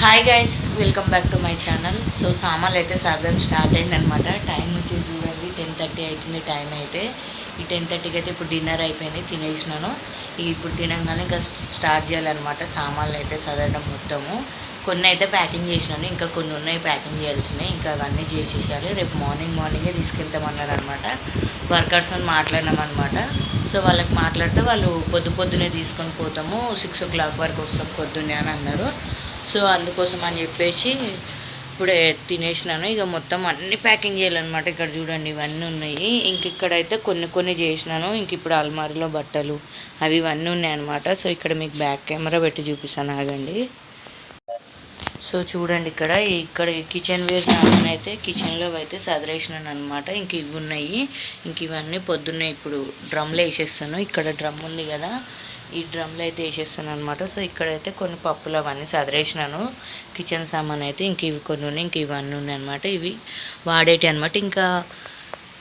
Hi guys, welcome back to my channel. So సామాన్లు అయితే సర్దం start అయిందనమాట. టైం వచ్చి చూడండి 10:30 అవుతుంది టైం అయితే. ఈ 10:30కి అయితే ఇప్పుడు డిన్నర్ అయిపోయింది, తినేసినాను. ఇప్పుడు తినగానే ఇంకా స్టార్ట్ చేయాలన్నమాట సామాన్లు అయితే సదరడం మొత్తము. కొన్ని అయితే ప్యాకింగ్ చేసినాను, ఇంకా కొన్ని ఉన్నాయి ప్యాకింగ్ చేయాల్సినవి. ఇంకా అవన్నీ చేసేసాలి. రేపు మార్నింగే తీసుకెళ్తామన్నారు అనమాట. వర్కర్స్తో మాట్లాడినామన్నమాట. సో వాళ్ళకి మాట్లాడితే వాళ్ళు పొద్దున్నే తీసుకొని పోతాము, 6 o'clock వరకు వస్తాం పొద్దున్నే అని అన్నారు. సో అందుకోసం అని చెప్పేసి ఇప్పుడే తినేసినాను. ఇక మొత్తం అన్నీ ప్యాకింగ్ చేయాలన్నమాట. ఇక్కడ చూడండి ఇవన్నీ ఉన్నాయి. ఇంక ఇక్కడైతే కొన్ని చేసినాను. ఇంక ఇప్పుడు అల్మారీలో బట్టలు అవి ఇవన్నీ ఉన్నాయన్నమాట. సో ఇక్కడ మీకు బ్యాక్ కెమెరా పెట్టి చూపిస్తాను, ఆగండి. సో చూడండి ఇక్కడ కిచెన్ వేర్ సామాన్ అయితే కిచెన్లో అయితే సదరేసినాను అనమాట. ఇంక ఇవి ఉన్నాయి. ఇంక ఇవన్నీ పొద్దున్నే ఇప్పుడు డ్రమ్లో వేసేస్తాను. ఇక్కడ డ్రమ్ ఉంది కదా, ఈ డ్రమ్లో అయితే వేసేస్తాను అనమాట. సో ఇక్కడైతే కొన్ని పప్పులు అవన్నీ సదరేసినాను. కిచెన్ సామాన్ అయితే ఇంక ఇవి కొన్ని ఉన్నాయి, ఇంక ఇవన్నీ ఉన్నాయి అనమాట. ఇవి వాడేటి అనమాట. ఇంకా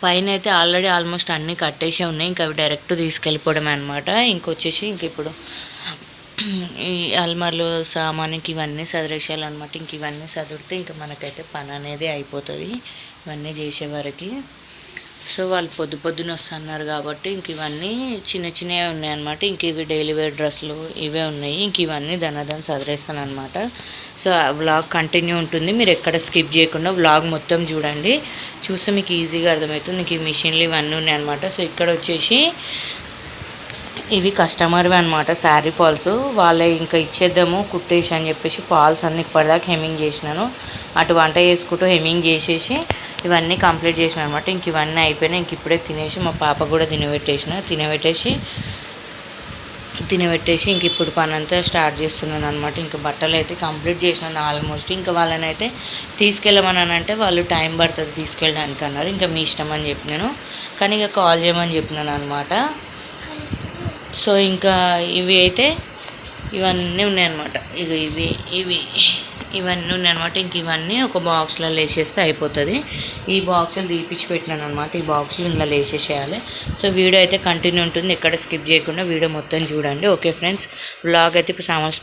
పైన అయితే ఆల్రెడీ ఆల్మోస్ట్ అన్నీ కట్టేసే ఉన్నాయి. ఇంకా అవి డైరెక్ట్ తీసుకెళ్ళిపోవడమే అనమాట. ఇంకొచ్చేసి ఇంక ఇప్పుడు ఈ అల్మార్లో సామాన్కి ఇవన్నీ సదరేసేయాలన్నమాట. ఇంక ఇవన్నీ సదిరితే ఇంకా మనకైతే పని అనేది అయిపోతుంది ఇవన్నీ చేసేవారికి. సో వాళ్ళు పొద్దున వస్తున్నారు కాబట్టి ఇంక ఇవన్నీ చిన్నవి ఉన్నాయన్నమాట. ఇంక ఇవి డైలీ వేర్ డ్రెస్సులు ఇవే ఉన్నాయి. ఇంక ఇవన్నీ దనదన సదిరేస్తాను అనమాట. సో వ్లాగ్ కంటిన్యూ ఉంటుంది, మీరు ఎక్కడ స్కిప్ చేయకుండా వ్లాగ్ మొత్తం చూడండి. చూస్తే మీకు ఈజీగా అర్థమవుతుంది. ఇంక ఈ మిషన్లు ఇవన్నీ ఉన్నాయన్నమాట. సో ఇక్కడ వచ్చేసి ఇవి కస్టమర్వి అనమాట, శారీ ఫాల్స్. వాళ్ళే ఇంకా ఇచ్చేద్దాము కుట్టేసి అని చెప్పేసి ఫాల్స్ అన్నీ ఇప్పటిదాకా హెమ్మింగ్ చేసినాను. అటు వంట చేసుకుంటూ హెమ్మింగ్ చేసేసి ఇవన్నీ కంప్లీట్ చేసిన అనమాట. ఇంక ఇవన్నీ అయిపోయినాయి. ఇంక ఇప్పుడే తినేసి మా పాప కూడా తినబెట్టేసి ఇంక ఇప్పుడు పని అంతా స్టార్ట్ చేస్తున్నాను అనమాట. ఇంకా బట్టలు అయితే కంప్లీట్ చేసినాను ఆల్మోస్ట్. ఇంకా వాళ్ళని అయితే తీసుకెళ్ళమనంటే వాళ్ళు టైం పడుతుంది తీసుకెళ్ళడానికి అన్నారు. ఇంకా మీ ఇష్టం అని చెప్పినాను, కానీ ఇక కాల్ చేయమని చెప్పినాను అనమాట. సో ఇంకా ఇవి అయితే ఇవన్నీ ఉన్నాయన్నమాట. ఇక ఇవన్నీ ఉన్నాయన్నమాట. ఇంక ఇవన్నీ ఒక బాక్స్లో వేసేస్తే అయిపోతుంది. ఈ బాక్సులు తీపిచ్చి పెట్టినాను అనమాట. ఈ బాక్సులు ఇందులో వేసేసేయాలి. సో వీడియో అయితే కంటిన్యూ ఉంటుంది, ఎక్కడ స్కిప్ చేయకుండా వీడియో మొత్తం చూడండి. ఓకే ఫ్రెండ్స్, వ్లాగ్ అయితే ఇప్పుడు సామాన్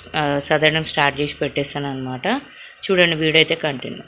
సదరడం స్టార్ట్ చేసి పెట్టేస్తాను అనమాట. చూడండి వీడియో అయితే కంటిన్యూ.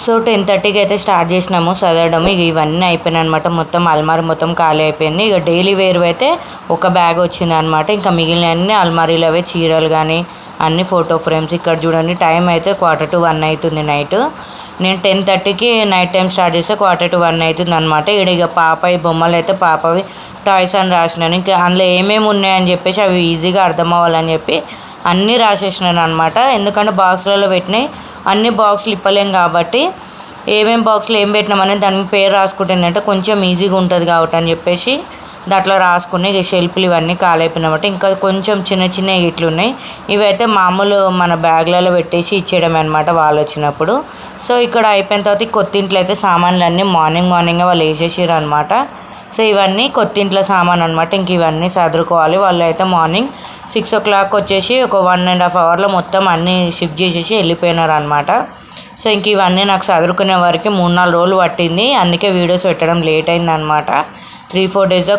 సో 10:30కి అయితే స్టార్ట్ చేసినాము చదవడం. ఇక ఇవన్నీ అయిపోయినాయి అనమాట. మొత్తం అల్మారీ మొత్తం ఖాళీ అయిపోయింది. ఇక డైలీ వేర్ అయితే ఒక బ్యాగ్ వచ్చింది అనమాట. ఇంకా మిగిలిన అన్ని అల్మారీలు అవే చీరలు కానీ అన్ని ఫోటో ఫ్రేమ్స్. ఇక్కడ చూడండి టైం అయితే 1:45 అవుతుంది నైట్. నేను 10:30కి నైట్ టైం స్టార్ట్ చేస్తే 1:45 అవుతుంది అనమాట. ఇక పాపవి బొమ్మలు అయితే పాపవి టాయ్స్ అని రాసినాను. ఇంకా అందులో ఏమేమి ఉన్నాయని చెప్పేసి అవి ఈజీగా అర్థం అవ్వాలని చెప్పి అన్నీ రాసేసినాను అనమాట. ఎందుకంటే బాక్స్లలో పెట్టినాయి, అన్ని బాక్సులు ఇప్పలేం కాబట్టి ఏమేమి బాక్సులు ఏం పెట్టినామనేది దాని పేరు రాసుకుంటే ఏంటంటే కొంచెం ఈజీగా ఉంటుంది కాబట్టి అని చెప్పేసి దాంట్లో రాసుకుని ఇక షెల్ఫ్లు ఇవన్నీ కాలైపోయినమాట. ఇంకా కొంచెం చిన్న చిన్న ఇట్లు ఉన్నాయి. ఇవైతే మామూలు మన బ్యాగ్లలో పెట్టేసి ఇచ్చేయడమే అనమాట వాళ్ళు వచ్చినప్పుడు. సో ఇక్కడ అయిపోయిన తర్వాత కొత్త ఇంట్లో అయితే సామాన్లు అన్నీ మార్నింగే వాళ్ళు వేసేసారు అనమాట. సో ఇవన్నీ కొత్త ఇంట్లో సామాన్ అనమాట. ఇంక ఇవన్నీ సదురుకోవాలి. వాళ్ళు అయితే మార్నింగ్ 6 o'clock వచ్చేసి ఒక 1.5 hourలో మొత్తం అన్నీ షిఫ్ట్ చేసేసి వెళ్ళిపోయినారు అనమాట. సో ఇంక ఇవన్నీ నాకు చదువుకునే వరకు 3-4 రోజులు పట్టింది. అందుకే వీడియోస్ పెట్టడం లేట్ అయింది అనమాట. 3-4 daysగా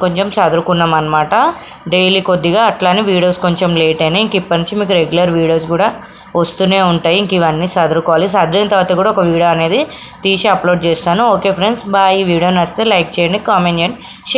కొంచెం చదువుకున్నాం అనమాట. డైలీ కొద్దిగా అట్లానే వీడియోస్ కొంచెం లేట్ అయినాయి. ఇంక ఇప్పటి నుంచి మీకు రెగ్యులర్ వీడియోస్ కూడా వస్తూనే ఉంటాయి. ఇంక ఇవన్నీ చదువుకోవాలి. చదివిన తర్వాత కూడా ఒక వీడియో అనేది తీసి అప్లోడ్ చేస్తాను. Okay friends, bye. ఈ వీడియో నచ్చితే లైక్ చేయండి, కామెంట్ చేయండి, షేర్